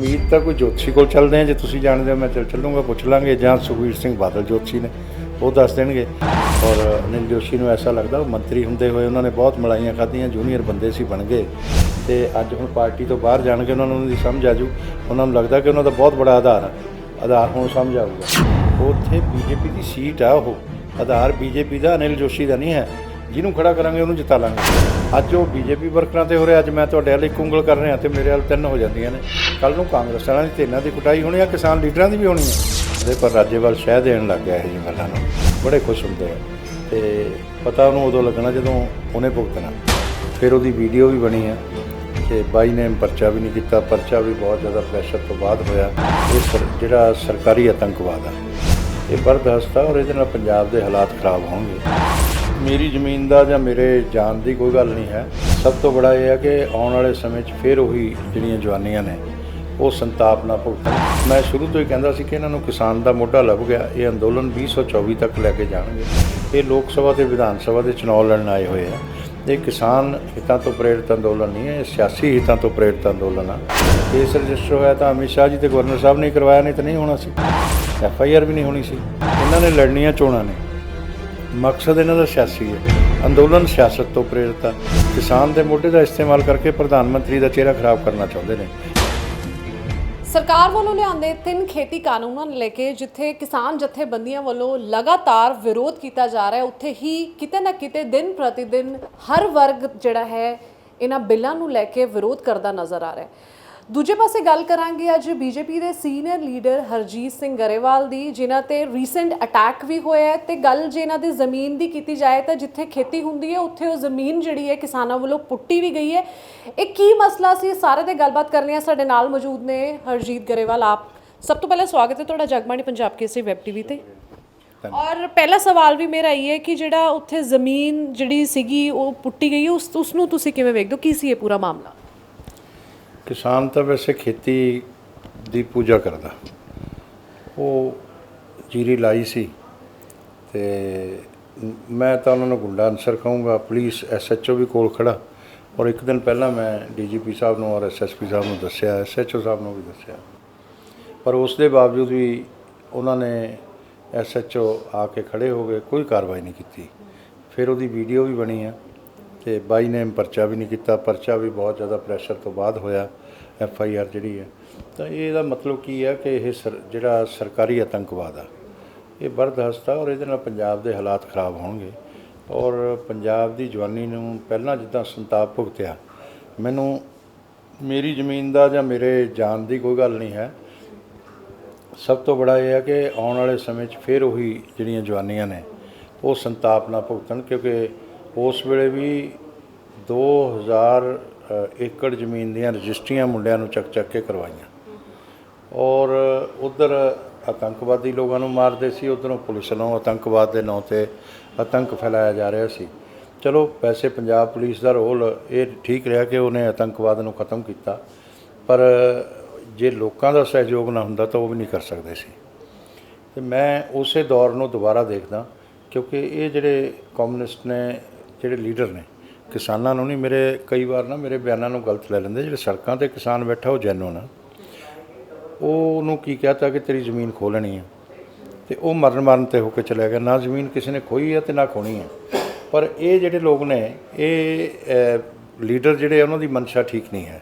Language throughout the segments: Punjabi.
ਉਮੀਦ ਤਾਂ ਕੋਈ ਜੋਤਸ਼ੀ ਕੋਲ ਚੱਲਦੇ ਹਾਂ, ਜੇ ਤੁਸੀਂ ਜਾਣਦੇ ਹੋ ਮੈਂ ਚੱਲੂੰਗਾ, ਪੁੱਛ ਲਾਂਗੇ, ਜਾਂ ਸੁਖਬੀਰ ਸਿੰਘ ਬਾਦਲ ਜੋਤਸ਼ੀ ਨੇ, ਉਹ ਦੱਸ ਦੇਣਗੇ। ਔਰ ਅਨਿਲ ਜੋਸ਼ੀ ਨੂੰ ਐਸਾ ਲੱਗਦਾ ਉਹ ਮੰਤਰੀ ਹੁੰਦੇ ਹੋਏ ਉਹਨਾਂ ਨੇ ਬਹੁਤ ਮਲਾਈਆਂ ਖਾਧੀਆਂ, ਜੂਨੀਅਰ ਬੰਦੇ ਸੀ ਬਣ ਗਏ, ਤੇ ਅੱਜ ਹੁਣ ਪਾਰਟੀ ਤੋਂ ਬਾਹਰ ਜਾਣ ਕੇ ਉਹਨਾਂ ਨੂੰ ਦੀ ਸਮਝ ਆ ਜੂ, ਉਹਨਾਂ ਨੂੰ ਲੱਗਦਾ ਕਿ ਉਹਨਾਂ ਦਾ ਬਹੁਤ ਬੜਾ ਆਧਾਰ ਹੁਣ ਸਮਝ ਆਊਗਾ। ਉੱਥੇ ਬੀਜੇਪੀ ਦੀ ਸੀਟ ਆ, ਉਹ ਆਧਾਰ ਬੀਜੇਪੀ ਦਾ ਅਨਿਲ ਜੋਸ਼ੀ ਦਾ ਨਹੀਂ ਹੈ। ਜਿਹਨੂੰ ਖੜਾ ਕਰਾਂਗੇ ਉਹਨੂੰ ਜਿਤਾ ਲਾਂਗੇ। ਅੱਜ ਉਹ ਬੀਜੇਪੀ ਵਰਕਰਾਂ 'ਤੇ ਹੋ ਰਿਹਾ, ਅੱਜ ਮੈਂ ਤੁਹਾਡੇ ਵੱਲ ਇੱਕ ਉਂਗਲ ਕਰ ਰਿਹਾ ਅਤੇ ਮੇਰੇ ਵੱਲ ਤਿੰਨ ਹੋ ਜਾਂਦੀਆਂ ਨੇ। ਕੱਲ੍ਹ ਨੂੰ ਕਾਂਗਰਸ ਵਾਲਿਆਂ ਦੀ ਤੇ ਇਹਨਾਂ ਦੀ ਕੁਟਾਈ ਹੋਣੀ ਆ, ਕਿਸਾਨ ਲੀਡਰਾਂ ਦੀ ਵੀ ਹੋਣੀ ਹੈ। ਉਹਦੇ ਪਰ ਰਾਜੇਵਾਲ ਸ਼ਹਿ ਦੇਣ ਲੱਗ ਗਿਆ ਇਹ ਜਿਹੀ ਗੱਲਾਂ ਨੂੰ, ਬੜੇ ਖੁਸ਼ ਹੁੰਦੇ ਆ, ਅਤੇ ਪਤਾ ਉਹਨੂੰ ਉਦੋਂ ਲੱਗਣਾ ਜਦੋਂ ਉਹਨੇ ਭੁਗਤਣਾ। ਫਿਰ ਉਹਦੀ ਵੀਡੀਓ ਵੀ ਬਣੀ ਆ ਕਿ ਬਾਈ ਨੇ ਪਰਚਾ ਵੀ ਨਹੀਂ ਕੀਤਾ, ਪਰਚਾ ਵੀ ਬਹੁਤ ਜ਼ਿਆਦਾ ਪ੍ਰੈਸ਼ਰ ਤੋਂ ਬਾਅਦ ਹੋਇਆ। ਇਹ ਜਿਹੜਾ ਸਰਕਾਰੀ ਆਤੰਕਵਾਦ ਆ ਇਹ ਬਰਦਾਸ਼ਤ ਆ, ਔਰ ਇਹਦੇ ਨਾਲ ਪੰਜਾਬ ਦੇ ਹਾਲਾਤ ਖਰਾਬ ਹੋਣਗੇ। ਮੇਰੀ ਜ਼ਮੀਨ ਦਾ ਜਾਂ ਮੇਰੇ ਜਾਨ ਦੀ ਕੋਈ ਗੱਲ ਨਹੀਂ ਹੈ। ਸਭ ਤੋਂ ਬੜਾ ਇਹ ਹੈ ਕਿ ਆਉਣ ਵਾਲੇ ਸਮੇਂ 'ਚ ਫਿਰ ਉਹੀ ਜਿਹੜੀਆਂ ਜਵਾਨੀਆਂ ਨੇ ਉਹ ਸੰਤਾਪ ਨਾ ਭੁਗਤਣ। ਮੈਂ ਸ਼ੁਰੂ ਤੋਂ ਹੀ ਕਹਿੰਦਾ ਸੀ ਕਿ ਇਹਨਾਂ ਨੂੰ ਕਿਸਾਨ ਦਾ ਮੋਢਾ ਲੱਭ ਗਿਆ। ਇਹ ਅੰਦੋਲਨ 2024 ਤੱਕ ਲੈ ਕੇ ਜਾਣਗੇ। ਇਹ ਲੋਕ ਸਭਾ ਤੇ ਵਿਧਾਨ ਸਭਾ ਦੇ ਚੁਣਾਵ ਲੜਨ ਆਏ ਹੋਏ ਆ। ਇਹ ਕਿਸਾਨ ਹਿੱਤਾਂ ਤੋਂ ਪ੍ਰੇਰਿਤ ਅੰਦੋਲਨ ਨਹੀਂ ਹੈ, ਇਹ ਸਿਆਸੀ ਹਿੱਤਾਂ ਤੋਂ ਪ੍ਰੇਰਿਤ ਅੰਦੋਲਨ ਆ। ਕੇਸ ਰਜਿਸਟਰ ਹੋਇਆ ਤਾਂ ਅਮਿਤ ਸ਼ਾਹ ਜੀ ਤੇ ਗਵਰਨਰ ਸਾਹਿਬ ਨੇ ਕਰਵਾਇਆ, ਨਹੀਂ ਤਾਂ ਨਹੀਂ ਹੋਣਾ ਸੀ। FIR ਵੀ ਨਹੀਂ ਹੋਣੀ ਸੀ। ਇਹਨਾਂ ਨੇ ਲੜਨੀਆਂ ਚੋਣਾਂ ਨੇ, ਮਕਸਦ ਇਹਨਾਂ ਦਾ ਸਿਆਸੀ ਹੈ। ਅੰਦੋਲਨ ਸਿਆਸਤ ਤੋਂ ਪ੍ਰੇਰਿਤ ਆ। ਕਿਸਾਨ ਦੇ ਮੋਢੇ ਦਾ ਇਸਤੇਮਾਲ ਕਰਕੇ ਪ੍ਰਧਾਨ ਮੰਤਰੀ ਦਾ ਚਿਹਰਾ ਖਰਾਬ ਕਰਨਾ ਚਾਹੁੰਦੇ ਨੇ। ਸਰਕਾਰ ਵੱਲੋਂ ਲਿਆਂਦੇ 3 ਖੇਤੀ ਕਾਨੂੰਨਾਂ ਨੂੰ ਲੈ ਕੇ ਜਿੱਥੇ ਕਿਸਾਨ ਜਥੇਬੰਦੀਆਂ ਵੱਲੋਂ ਲਗਾਤਾਰ ਵਿਰੋਧ ਕੀਤਾ ਜਾ ਰਿਹਾ ਹੈ, ਉੱਥੇ ਹੀ ਕਿਤੇ ਨਾ ਕਿਤੇ ਦਿਨ ਪ੍ਰਤੀ ਦਿਨ ਹਰ ਵਰਗ ਜਿਹੜਾ ਹੈ ਇਹਨਾਂ ਬਿੱਲਾਂ ਨੂੰ ਲੈ ਕੇ ਵਿਰੋਧ ਕਰਦਾ ਨਜ਼ਰ ਆ ਰਿਹਾ ਹੈ। ਦੂਜੇ ਪਾਸੇ ਗੱਲ ਕਰਾਂਗੇ ਅੱਜ ਬੀਜੇਪੀ ਦੇ ਸੀਨੀਅਰ ਲੀਡਰ ਹਰਜੀਤ ਸਿੰਘ ਗਰੇਵਾਲ ਦੀ, ਜਿਨ੍ਹਾਂ ਤੇ ਰੀਸੈਂਟ ਅਟੈਕ ਵੀ ਹੋਇਆ ਹੈ। ਤੇ ਗੱਲ ਜੇ ਇਹਨਾਂ ਦੀ ਜ਼ਮੀਨ ਦੀ ਕੀਤੀ ਜਾਏ ਤਾਂ ਜਿੱਥੇ ਖੇਤੀ ਹੁੰਦੀ ਹੈ ਉੱਥੇ ਉਹ ਜ਼ਮੀਨ ਜਿਹੜੀ ਹੈ ਕਿਸਾਨਾਂ ਵੱਲੋਂ ਪੁੱਟੀ ਵੀ ਗਈ ਹੈ। ਇਹ ਕੀ ਮਸਲਾ ਸੀ, ਸਾਰੇ ਤੇ ਗੱਲਬਾਤ ਕਰਨੀ ਹੈ। ਸਾਡੇ ਨਾਲ ਮੌਜੂਦ ਨੇ ਹਰਜੀਤ ਗਰੇਵਾਲ। ਆਪ ਸਭ ਤੋਂ ਪਹਿਲਾਂ ਸਵਾਗਤ ਹੈ ਤੁਹਾਡਾ ਜਗਬਾਣੀ ਪੰਜਾਬ ਕੇਸਰੀ ਵੈਬ ਟੀਵੀ ਤੇ। ਔਰ ਪਹਿਲਾ ਸਵਾਲ ਵੀ ਮੇਰਾ ਇਹ ਹੈ ਕਿ ਜਿਹੜਾ ਉੱਥੇ ਜ਼ਮੀਨ ਜਿਹੜੀ ਸੀਗੀ ਉਹ ਪੁੱਟੀ ਗਈ, ਉਸ ਨੂੰ ਤੁਸੀਂ ਕਿਵੇਂ ਵੇਖਦੇ ਹੋ? ਕੀ ਸੀ ਇਹ ਪੂਰਾ ਮਾਮਲਾ? ਕਿਸਾਨ ਤਾਂ ਵੈਸੇ ਖੇਤੀ ਦੀ ਪੂਜਾ ਕਰਦਾ, ਉਹ ਜੀਰੀ ਲਾਈ ਸੀ, ਅਤੇ ਮੈਂ ਤਾਂ ਉਹਨਾਂ ਨੂੰ ਗੁੰਡਾ ਅਨਸਰ ਕਹੂੰਗਾ। ਪੁਲਿਸ SHO ਵੀ ਕੋਲ ਖੜਾ, ਔਰ ਇੱਕ ਦਿਨ ਪਹਿਲਾਂ ਮੈਂ DGP ਸਾਹਿਬ ਨੂੰ ਔਰ SSP ਸਾਹਿਬ ਨੂੰ ਦੱਸਿਆ, SHO ਸਾਹਿਬ ਨੂੰ ਵੀ ਦੱਸਿਆ, ਪਰ ਉਸ ਦੇ ਬਾਵਜੂਦ ਵੀ ਉਹਨਾਂ ਨੇ SHO ਆ ਕੇ ਖੜੇ ਹੋ ਗਏ, ਕੋਈ ਕਾਰਵਾਈ ਨਹੀਂ ਕੀਤੀ। ਫਿਰ ਉਹਦੀ ਵੀਡੀਓ ਵੀ ਬਣੀ ਆ ਤੇ ਬਾਈ ਨੇ ਪਰਚਾ ਵੀ ਨਹੀਂ ਕੀਤਾ, ਪਰਚਾ ਵੀ ਬਹੁਤ ਜ਼ਿਆਦਾ ਪ੍ਰੈਸ਼ਰ ਤੋਂ ਬਾਅਦ ਹੋਇਆ, FIR ਜਿਹੜੀ ਹੈ। ਤਾਂ ਇਹਦਾ ਮਤਲਬ ਕੀ ਹੈ ਕਿ ਇਹ ਜਿਹੜਾ ਸਰਕਾਰੀ ਆਤੰਕਵਾਦ ਆ ਇਹ ਬਰਦਾਸ਼ਤ ਆ, ਔਰ ਇਹਦੇ ਨਾਲ ਪੰਜਾਬ ਦੇ ਹਾਲਾਤ ਖਰਾਬ ਹੋਣਗੇ। ਔਰ ਪੰਜਾਬ ਦੀ ਜਵਾਨੀ ਨੂੰ ਪਹਿਲਾਂ ਜਿੱਦਾਂ ਸੰਤਾਪ ਭੁਗਤਿਆ, ਮੈਨੂੰ ਮੇਰੀ ਜ਼ਮੀਨ ਦਾ ਜਾਂ ਮੇਰੇ ਜਾਨ ਦੀ ਕੋਈ ਗੱਲ ਨਹੀਂ ਹੈ। ਸਭ ਤੋਂ ਬੜਾ ਇਹ ਹੈ ਕਿ ਆਉਣ ਵਾਲੇ ਸਮੇਂ 'ਚ ਫਿਰ ਉਹੀ ਜਿਹੜੀਆਂ ਜਵਾਨੀਆਂ ਨੇ ਉਹ ਸੰਤਾਪ ਨਾ ਭੁਗਤਣ, ਕਿਉਂਕਿ ਉਸ ਵੇਲੇ ਵੀ 2000 ਏਕੜ ਜ਼ਮੀਨ ਦੀਆਂ ਰਜਿਸਟਰੀਆਂ ਮੁੰਡਿਆਂ ਨੂੰ ਚੱਕ ਕੇ ਕਰਵਾਈਆਂ, ਔਰ ਉੱਧਰ ਆਤੰਕਵਾਦੀ ਲੋਕਾਂ ਨੂੰ ਮਾਰਦੇ ਸੀ, ਉੱਧਰੋਂ ਪੁਲਿਸ ਨੂੰ ਆਤੰਕਵਾਦ ਦੇ ਨਾਂ 'ਤੇ ਆਤੰਕ ਫੈਲਾਇਆ ਜਾ ਰਿਹਾ ਸੀ। ਚਲੋ ਵੈਸੇ ਪੰਜਾਬ ਪੁਲਿਸ ਦਾ ਰੋਲ ਇਹ ਠੀਕ ਰਿਹਾ ਕਿ ਉਹਨੇ ਆਤੰਕਵਾਦ ਨੂੰ ਖਤਮ ਕੀਤਾ, ਪਰ ਜੇ ਲੋਕਾਂ ਦਾ ਸਹਿਯੋਗ ਨਾ ਹੁੰਦਾ ਤਾਂ ਉਹ ਵੀ ਨਹੀਂ ਕਰ ਸਕਦੇ ਸੀ। ਅਤੇ ਮੈਂ ਉਸੇ ਦੌਰ ਨੂੰ ਦੁਬਾਰਾ ਦੇਖਦਾ, ਕਿਉਂਕਿ ਇਹ ਜਿਹੜੇ ਕਮਿਊਨਿਸਟ ਨੇ, ਜਿਹੜੇ ਲੀਡਰ ਨੇ, ਕਿਸਾਨਾਂ ਨੂੰ ਨਹੀਂ, ਮੇਰੇ ਕਈ ਵਾਰ ਨਾ ਮੇਰੇ ਬਿਆਨਾਂ ਨੂੰ ਗਲਤ ਲੈ ਲੈਂਦੇ। ਜਿਹੜੇ ਸੜਕਾਂ 'ਤੇ ਕਿਸਾਨ ਬੈਠਾ ਉਹ ਜੈਨੂਨ ਆ, ਉਹਨੂੰ ਕੀ ਕਹਿਤਾ ਕਿ ਤੇਰੀ ਜ਼ਮੀਨ ਖੋਹ ਲੈਣੀ ਹੈ, ਅਤੇ ਉਹ ਮਰਨ 'ਤੇ ਹੋ ਕੇ ਚਲਿਆ ਗਿਆ। ਨਾ ਜ਼ਮੀਨ ਕਿਸੇ ਨੇ ਖੋਹੀ ਹੈ ਅਤੇ ਨਾ ਖੋਹਣੀ ਹੈ। ਪਰ ਇਹ ਜਿਹੜੇ ਲੋਕ ਨੇ, ਇਹ ਲੀਡਰ ਜਿਹੜੇ ਉਹਨਾਂ ਦੀ ਮਨਸ਼ਾ ਠੀਕ ਨਹੀਂ ਹੈ।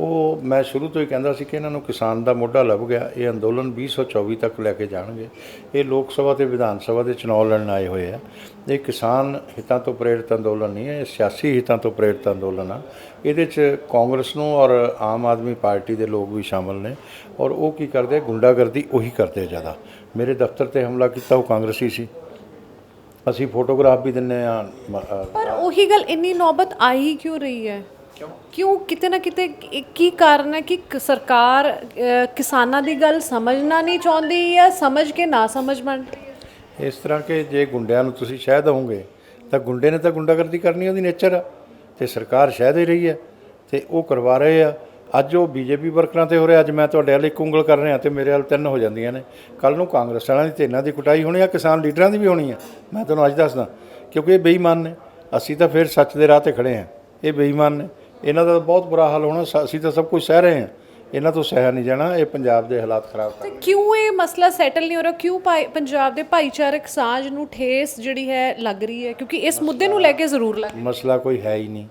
ਉਹ ਮੈਂ ਸ਼ੁਰੂ ਤੋਂ ਹੀ ਕਹਿੰਦਾ ਸੀ ਕਿ ਇਹਨਾਂ ਨੂੰ ਕਿਸਾਨ ਦਾ ਮੋਢਾ ਲੱਭ ਗਿਆ। ਇਹ ਅੰਦੋਲਨ 2024 ਤੱਕ ਲੈ ਕੇ ਜਾਣਗੇ। ਇਹ ਲੋਕ ਸਭਾ ਤੇ ਵਿਧਾਨ ਸਭਾ ਦੇ ਚੁਣਾਵ ਲੜਨ ਆਏ ਹੋਏ ਆ। ਇਹ ਕਿਸਾਨ ਹਿੱਤਾਂ ਤੋਂ ਪ੍ਰੇਰਿਤ ਅੰਦੋਲਨ ਨਹੀਂ ਹੈ, ਇਹ ਸਿਆਸੀ ਹਿੱਤਾਂ ਤੋਂ ਪ੍ਰੇਰਿਤ ਅੰਦੋਲਨ ਆ। ਇਹਦੇ 'ਚ ਕਾਂਗਰਸ ਨੂੰ ਔਰ ਆਮ ਆਦਮੀ ਪਾਰਟੀ ਦੇ ਲੋਕ ਵੀ ਸ਼ਾਮਲ ਨੇ, ਔਰ ਉਹ ਕੀ ਕਰਦੇ, ਗੁੰਡਾਗਰਦੀ ਉਹੀ ਕਰਦੇ ਜ਼ਿਆਦਾ। ਮੇਰੇ ਦਫ਼ਤਰ 'ਤੇ ਹਮਲਾ ਕੀਤਾ ਉਹ ਕਾਂਗਰਸੀ ਸੀ, ਅਸੀਂ ਫੋਟੋਗ੍ਰਾਫ ਵੀ ਦਿੰਦੇ ਹਾਂ। ਪਰ ਉਹੀ ਗੱਲ, ਇੰਨੀ ਨੌਬਤ ਆਈ ਕਿਉਂ ਰਹੀ ਹੈ? ਕਿਉਂ ਕਿਤੇ ਨਾ ਕਿਤੇ ਕੀ ਕਾਰਨ ਹੈ ਕਿ ਸਰਕਾਰ ਕਿਸਾਨਾਂ ਦੀ ਗੱਲ ਸਮਝਣਾ ਨਹੀਂ ਚਾਹੁੰਦੀ ਜਾਂ ਸਮਝ ਕੇ ਨਾ ਸਮਝ ਬਣ? ਇਸ ਤਰ੍ਹਾਂ ਕਿ ਜੇ ਗੁੰਡਿਆਂ ਨੂੰ ਤੁਸੀਂ ਸ਼ਹਿ ਦਓਗੇ ਤਾਂ ਗੁੰਡੇ ਨੇ ਤਾਂ ਗੁੰਡਾਗਰਦੀ ਕਰਨੀ, ਉਹਦੀ ਨੇਚਰ ਆ, ਅਤੇ ਸਰਕਾਰ ਸ਼ਹਿ ਦੇ ਰਹੀ ਹੈ ਅਤੇ ਉਹ ਕਰਵਾ ਰਹੇ ਆ। ਅੱਜ ਉਹ BJP ਵਰਕਰਾਂ 'ਤੇ ਹੋ ਰਿਹਾ, ਅੱਜ ਮੈਂ ਤੁਹਾਡੇ ਵੱਲ ਇੱਕ ਉਂਗਲ ਕਰ ਰਿਹਾ ਅਤੇ ਮੇਰੇ ਵੱਲ ਤਿੰਨ ਹੋ ਜਾਂਦੀਆਂ ਨੇ। ਕੱਲ੍ਹ ਨੂੰ ਕਾਂਗਰਸ ਵਾਲਿਆਂ ਦੀ ਤੇ ਇਹਨਾਂ ਦੀ ਕੁਟਾਈ ਹੋਣੀ ਆ, ਕਿਸਾਨ ਲੀਡਰਾਂ ਦੀ ਵੀ ਹੋਣੀ ਆ। ਮੈਂ ਤੁਹਾਨੂੰ ਅੱਜ ਦੱਸਦਾ, ਕਿਉਂਕਿ ਇਹ ਬੇਈਮਾਨ ਨੇ। ਅਸੀਂ ਤਾਂ ਫਿਰ ਸੱਚ ਦੇ ਰਾਹ 'ਤੇ ਖੜ੍ਹੇ ਹਾਂ, ਇਹ ਬੇਈਮਾਨ ਨੇ। ਇਹਨਾਂ ਦਾ ਬਹੁਤ ਬੁਰਾ ਹਾਲ ਹੋਣਾ। ਅਸੀਂ ਤਾਂ ਸਭ ਕੁਝ ਸਹਿ ਰਹੇ ਹਾਂ, ਇਹਨਾਂ ਤੋਂ ਸਹਿ ਨਹੀਂ ਜਾਣਾ। ਇਹ ਪੰਜਾਬ ਦੇ ਹਾਲਾਤ ਖਰਾਬ ਕਰ ਤੇ ਕਿਉਂ ਇਹ ਮਸਲਾ ਸੈਟਲ ਨਹੀਂ ਹੋ ਰਿਹਾ? ਕਿਉਂ ਪੰਜਾਬ ਦੇ ਭਾਈਚਾਰਕ ਸਾਂਝ ਨੂੰ ਠੇਸ ਜਿਹੜੀ ਹੈ ਲੱਗ ਰਹੀ ਹੈ? ਕਿਉਂਕਿ ਇਸ ਮੁੱਦੇ ਨੂੰ ਲੈ ਕੇ ਜ਼ਰੂਰ ਲੱਗ ਮਸਲਾ ਕੋਈ ਹੈ ਹੀ ਨਹੀਂ।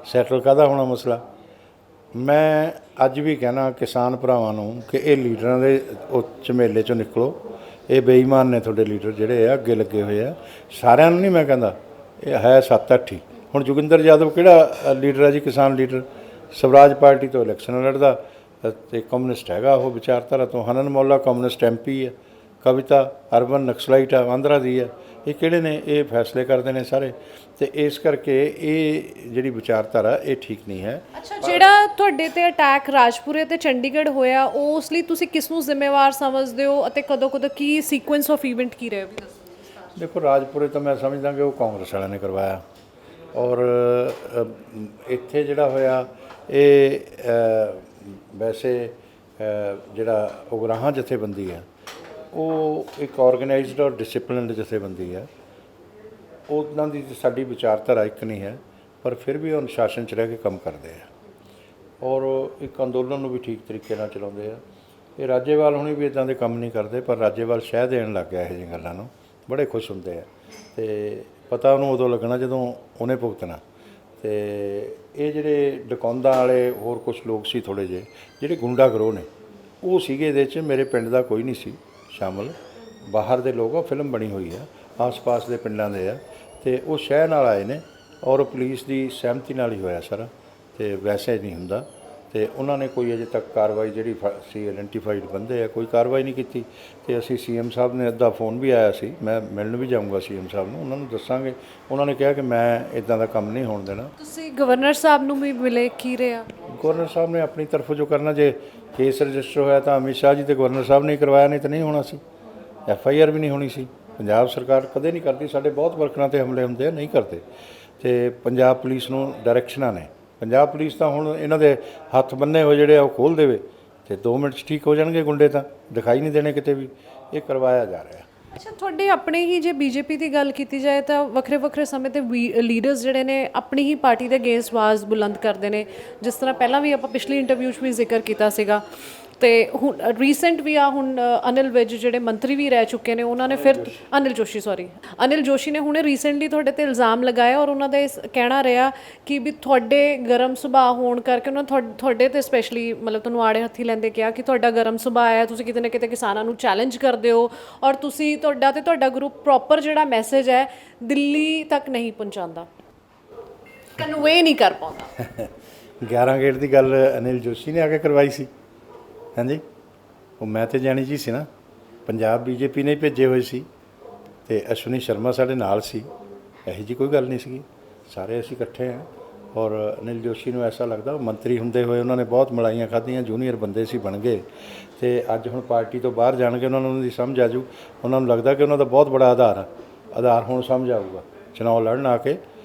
ਸੈਟਲ ਕਾਹਦਾ ਹੋਣਾ ਮਸਲਾ? ਮੈਂ ਅੱਜ ਵੀ ਕਹਿਣਾ ਕਿਸਾਨ ਭਰਾਵਾਂ ਨੂੰ ਕਿ ਇਹ ਲੀਡਰਾਂ ਦੇ ਉਹ ਝਮੇਲੇ 'ਚੋਂ ਨਿਕਲੋ। ਇਹ ਬੇਈਮਾਨ ਨੇ ਤੁਹਾਡੇ ਲੀਡਰ ਜਿਹੜੇ ਆ ਅੱਗੇ ਲੱਗੇ ਹੋਏ ਆ। ਸਾਰਿਆਂ ਨੂੰ ਨਹੀਂ ਮੈਂ ਕਹਿੰਦਾ, ਇਹ ਹੈ 7-8 ਹੀ। ਹੁਣ ਜੋਗਿੰਦਰ ਯਾਦਵ ਕਿਹੜਾ ਲੀਡਰ ਹੈ ਜੀ? ਕਿਸਾਨ ਲੀਡਰ। ਸਵਰਾਜ ਪਾਰਟੀ ਤੋਂ ਇਲੈਕਸ਼ਨ ਲੜਦਾ ਤੇ ਕਮਿਊਨਿਸਟ ਹੈਗਾ ਉਹ ਵਿਚਾਰਧਾਰਾ ਤੋਂ। ਹਨਨ ਮੌਲਾ ਕਮਿਊਨਿਸਟ MP ਹੈ। ਕਵਿਤਾ ਅਰਬਨ ਨਕਸਲਾਈਟ ਆ, ਆਂਧਰਾ ਦੀ ਹੈ। ਇਹ ਕਿਹੜੇ ਨੇ? ਇਹ ਫੈਸਲੇ ਕਰਦੇ ਨੇ ਸਾਰੇ। ਤੇ ਇਸ ਕਰਕੇ ਇਹ ਜਿਹੜੀ ਵਿਚਾਰਧਾਰਾ ਇਹ ਠੀਕ ਨਹੀਂ ਹੈ। ਅੱਛਾ, ਜਿਹੜਾ ਤੁਹਾਡੇ ਤੇ ਅਟੈਕ ਰਾਜਪੁਰੇ ਤੇ ਚੰਡੀਗੜ੍ਹ ਹੋਇਆ, ਉਸ ਲਈ ਤੁਸੀਂ ਕਿਸ ਨੂੰ ਜ਼ਿੰਮੇਵਾਰ ਸਮਝਦੇ ਹੋ ਅਤੇ ਕਦੋਂ ਕੀ ਸੀਕੁਐਂਸ ਆਫ ਇਵੈਂਟ ਕੀ ਰਿਹਾ? ਵੀ ਦੱਸੋ। ਦੇਖੋ, ਰਾਜਪੁਰੇ ਤਾਂ ਮੈਂ ਸਮਝਦਾ ਕਿ ਉਹ ਕਾਂਗਰਸ ਵਾਲਿਆਂ ਨੇ ਕਰਵਾਇਆ, ਔਰ ਇੱਥੇ ਜਿਹੜਾ ਹੋਇਆ ਇਹ ਵੈਸੇ ਜਿਹੜਾ ਉਗਰਾਹਾਂ ਜਥੇਬੰਦੀ ਹੈ ਉਹ ਇੱਕ ਆਰਗੇਨਾਈਜ਼ਡ ਔਰ ਡਿਸਪਲਿਨਡ ਜਥੇਬੰਦੀ ਹੈ। ਉਹਨਾਂ ਦੀ ਸਾਡੀ ਵਿਚਾਰਧਾਰਾ ਇੱਕ ਨਹੀਂ ਹੈ, ਪਰ ਫਿਰ ਵੀ ਉਹ ਅਨੁਸ਼ਾਸਨ 'ਚ ਰਹਿ ਕੇ ਕੰਮ ਕਰਦੇ ਆ ਔਰ ਇੱਕ ਅੰਦੋਲਨ ਨੂੰ ਵੀ ਠੀਕ ਤਰੀਕੇ ਨਾਲ ਚਲਾਉਂਦੇ ਆ। ਇਹ ਰਾਜੇਵਾਲ ਹੁਣੀ ਵੀ ਇੱਦਾਂ ਦੇ ਕੰਮ ਨਹੀਂ ਕਰਦੇ, ਪਰ ਰਾਜੇਵਾਲ ਸ਼ਹਿ ਦੇਣ ਲੱਗ ਗਿਆ ਇਹੋ ਜਿਹੀਆਂ ਗੱਲਾਂ ਨੂੰ। ਬੜੇ ਖੁਸ਼ ਹੁੰਦੇ ਆ ਤੇ ਪਤਾ ਉਹਨੂੰ ਉਦੋਂ ਲੱਗਣਾ ਜਦੋਂ ਉਹਨੇ ਭੁਗਤਣਾ। ਤੇ ਇਹ ਜਿਹੜੇ ਡਕੌਂਦਾ ਵਾਲੇ ਹੋਰ ਕੁਝ ਲੋਕ ਸੀ ਥੋੜ੍ਹੇ ਜਿਹੇ ਜਿਹੜੇ ਗੁੰਡਾ ਗਰੋਹ ਨੇ ਉਹ ਸੀਗੇ ਇਹਦੇ 'ਚ। ਮੇਰੇ ਪਿੰਡ ਦਾ ਕੋਈ ਨਹੀਂ ਸੀ ਸ਼ਾਮਲ, ਬਾਹਰ ਦੇ ਲੋਕ। ਉਹ ਫਿਲਮ ਬਣੀ ਹੋਈ ਆ, ਆਸ-ਪਾਸ ਦੇ ਪਿੰਡਾਂ ਦੇ ਆ ਤੇ ਉਹ ਸ਼ਹਿਰ ਨਾਲ ਆਏ ਨੇ ਔਰ ਪੁਲਿਸ ਦੀ ਸਹਿਮਤੀ ਨਾਲ ਹੀ ਹੋਇਆ ਸਾਰਾ। ਤੇ ਵੈਸੇ ਨਹੀਂ ਹੁੰਦਾ। ਤੇ ਉਹਨਾਂ ਨੇ ਕੋਈ ਅਜੇ ਤੱਕ ਕਾਰਵਾਈ ਜਿਹੜੀ ਸੀ ਆਇਡੈਂਟੀਫਾਈਡ ਬੰਦੇ ਆ, ਕੋਈ ਕਾਰਵਾਈ ਨਹੀਂ ਕੀਤੀ। ਤੇ ਅਸੀਂ CM ਸਾਹਿਬ ਨੇ ਅੱਧਾ ਫੋਨ ਵੀ ਆਇਆ ਸੀ, ਮੈਂ ਮਿਲਣ ਵੀ ਜਾਊਂਗਾ CM ਸਾਹਿਬ ਨੂੰ, ਉਹਨਾਂ ਨੂੰ ਦੱਸਾਂਗੇ। ਉਹਨਾਂ ਨੇ ਕਿਹਾ ਕਿ ਮੈਂ ਇੱਦਾਂ ਦਾ ਕੰਮ ਨਹੀਂ ਹੋਣ ਦੇਣਾ। ਤੁਸੀਂ ਗਵਰਨਰ ਸਾਹਿਬ ਨੂੰ ਵੀ ਮਿਲੇ, ਕੀ ਰਿਹਾ? ਗਵਰਨਰ ਸਾਹਿਬ ਨੇ ਆਪਣੀ ਤਰਫੋਂ ਜੋ ਕਰਨਾ, ਜੇ ਕੇਸ ਰਜਿਸਟਰ ਹੋਇਆ ਤਾਂ ਅਮਿਤ ਸ਼ਾਹ ਜੀ ਤੇ ਗਵਰਨਰ ਸਾਹਿਬ ਨੇ ਕਰਵਾਇਆ, ਨਹੀਂ ਤਾਂ ਨਹੀਂ ਹੋਣਾ ਸੀ। FIR ਵੀ ਨਹੀਂ ਹੋਣੀ ਸੀ। ਪੰਜਾਬ ਸਰਕਾਰ ਕਦੇ ਨਹੀਂ ਕਰਦੀ। ਸਾਡੇ ਬਹੁਤ ਵਰਕਰਾਂ 'ਤੇ ਹਮਲੇ ਹੁੰਦੇ ਆ, ਨਹੀਂ ਕਰਦੇ। ਤੇ ਪੰਜਾਬ ਪੁਲਿਸ ਨੂੰ ਡਾਇਰੈਕਸ਼ਨਾਂ ਨੇ। ਪੰਜਾਬ ਪੁਲਿਸ ਤਾਂ ਹੁਣ ਇਹਨਾਂ ਦੇ ਹੱਥ ਬੰਨੇ ਹੋਏ ਜਿਹੜੇ ਆ ਉਹ ਖੋਲ੍ਹ ਦੇਵੇ ਤੇ 2 ਮਿੰਟ 'ਚ ਠੀਕ ਹੋ ਜਾਣਗੇ ਗੁੰਡੇ। ਤਾਂ ਦਿਖਾਈ ਨਹੀਂ ਦੇਣੇ ਕਿਤੇ ਵੀ। ਇਹ ਕਰਵਾਇਆ ਜਾ ਰਿਹਾ। ਅੱਛਾ, ਤੁਹਾਡੇ ਆਪਣੇ ਹੀ ਜੇ BJP ਦੀ ਗੱਲ ਕੀਤੀ ਜਾਏ ਤਾਂ ਵੱਖਰੇ ਵੱਖਰੇ ਸਮੇਂ ਤੇ ਲੀਡਰਸ ਜਿਹੜੇ ਨੇ ਆਪਣੀ ਹੀ ਪਾਰਟੀ ਦੇ ਅਗੇਂਸਟ ਆਵਾਜ਼ ਬੁਲੰਦ ਕਰਦੇ ਨੇ। ਜਿਸ ਤਰ੍ਹਾਂ ਪਹਿਲਾਂ ਵੀ ਆਪਾਂ ਪਿਛਲੀ ਇੰਟਰਵਿਊ 'ਚ ਵੀ ਜ਼ਿਕਰ ਕੀਤਾ ਸੀਗਾ। ਤੇ ਹੁਣ ਰੀਸੈਂਟ ਵੀ ਆ, ਹੁਣ ਅਨਿਲ ਵਿਜ ਜਿਹੜੇ ਮੰਤਰੀ ਵੀ ਰਹਿ ਚੁੱਕੇ ਨੇ, ਉਹਨਾਂ ਨੇ ਫਿਰ ਅਨਿਲ ਜੋਸ਼ੀ ਨੇ ਹੁਣੇ ਰੀਸੈਂਟਲੀ ਤੁਹਾਡੇ ਤੇ ਇਲਜ਼ਾਮ ਲਗਾਇਆ ਔਰ ਉਹਨਾਂ ਦਾ ਇਸ ਕਹਿਣਾ ਰਿਹਾ ਕਿ ਵੀ ਤੁਹਾਡੇ ਗਰਮ ਸੁਭਾਅ ਹੋਣ ਕਰਕੇ ਉਹਨਾਂ ਤੁਹਾਡੇ ਤੇ ਸਪੈਸ਼ਲੀ ਮਤਲਬ ਤੁਹਾਨੂੰ ਆੜੇ ਹੱਥੀ ਲੈਂਦੇ ਕਿਹਾ ਕਿ ਤੁਹਾਡਾ ਗਰਮ ਸੁਭਾਅ ਹੈ, ਤੁਸੀਂ ਕਿਤੇ ਨਾ ਕਿਤੇ ਕਿਸਾਨਾਂ ਨੂੰ ਚੈਲੰਜ ਕਰਦੇ ਹੋ ਔਰ ਤੁਸੀਂ ਤੁਹਾਡਾ ਗਰੁੱਪ ਪ੍ਰੋਪਰ ਜਿਹੜਾ ਮੈਸੇਜ ਹੈ ਦਿੱਲੀ ਤੱਕ ਨਹੀਂ ਪਹੁੰਚਾਉਂਦਾ, ਕਨਵੇ ਨਹੀਂ ਕਰ ਪਾਉਂਦਾ। 11 ਗੇਟ ਦੀ ਗੱਲ ਅਨਿਲ ਜੋਸ਼ੀ ਨੇ ਆ ਕੇ ਕਰਵਾਈ ਸੀ। ਹਾਂਜੀ, ਉਹ ਮੈਂ ਤੇ ਜਾਣੀ ਜੀ ਸੀ ਨਾ। ਪੰਜਾਬ BJP ਨੇ ਭੇਜੇ ਹੋਏ ਸੀ ਤੇ ਅਸ਼ਵਨੀ ਸ਼ਰਮਾ ਸਾਡੇ ਨਾਲ ਸੀ। ਇਹੋ ਜਿਹੀ ਕੋਈ ਗੱਲ ਨਹੀਂ ਸੀਗੀ। ਸਾਰੇ ਅਸੀਂ ਇਕੱਠੇ ਹਾਂ। ਔਰ ਅਨਿਲ ਜੋਸ਼ੀ ਨੂੰ ਐਸਾ ਲੱਗਦਾ ਮੰਤਰੀ ਹੁੰਦੇ ਹੋਏ ਉਹਨਾਂ ਨੇ ਬਹੁਤ ਮਲਾਈਆਂ ਖਾਧੀਆਂ, ਜੂਨੀਅਰ ਬੰਦੇ ਸੀ ਬਣ ਗਏ ਤੇ ਅੱਜ ਹੁਣ ਪਾਰਟੀ ਤੋਂ ਬਾਹਰ ਜਾਣਗੇ ਉਹਨਾਂ ਨੂੰ ਦੀ ਸਮਝ ਆ ਜੂ। ਉਹਨਾਂ ਨੂੰ ਲੱਗਦਾ ਕਿ ਉਹਨਾਂ ਦਾ ਬਹੁਤ ਬੜਾ ਆਧਾਰ ਹੁਣ ਸਮਝ ਆਊਗਾ। ਚੁਣਾਵ ਲੜਨ ਆ ਕੇ